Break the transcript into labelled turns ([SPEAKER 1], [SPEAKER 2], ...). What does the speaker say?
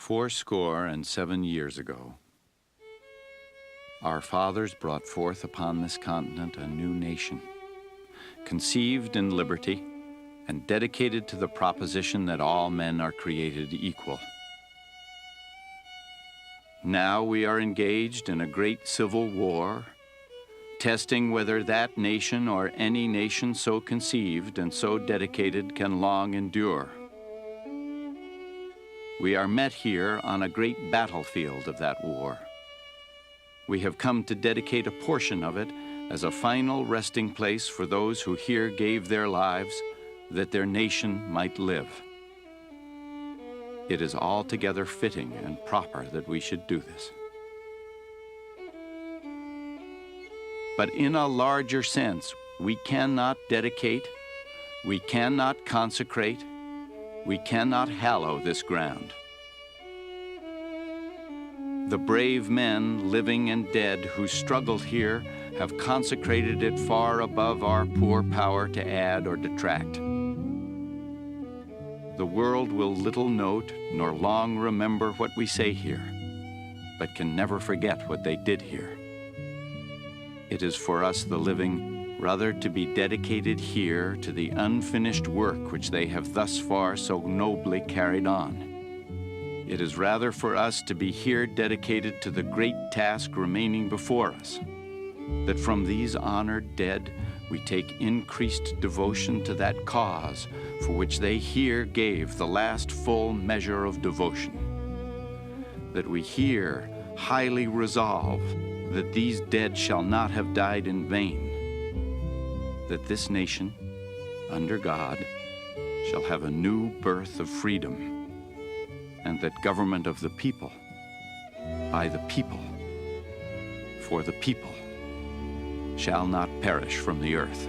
[SPEAKER 1] Fourscore and 7 years ago, our fathers brought forth upon this continent a new nation, conceived in liberty and dedicated to the proposition that all men are created equal. Now we are engaged in a great civil war, testing whether that nation or any nation so conceived and so dedicated can long endure. We are met here on a great battlefield of that war. We have come to dedicate a portion of it as a final resting place for those who here gave their lives that their nation might live. It is altogether fitting and proper that we should do this. But in a larger sense, we cannot dedicate, we cannot consecrate, we cannot hallow this ground. The brave men, living and dead, who struggled here have consecrated it far above our poor power to add or detract. The world will little note nor long remember what we say here, but can never forget what they did here. It is for us, the living, rather to be dedicated here to the unfinished work which they have thus far so nobly carried on. It is rather for us to be here dedicated to the great task remaining before us, that from these honored dead we take increased devotion to that cause for which they here gave the last full measure of devotion, that we here highly resolve that these dead shall not have died in vain, that this nation, under God, shall have a new birth of freedom, and that government of the people, by the people, for the people, shall not perish from the earth.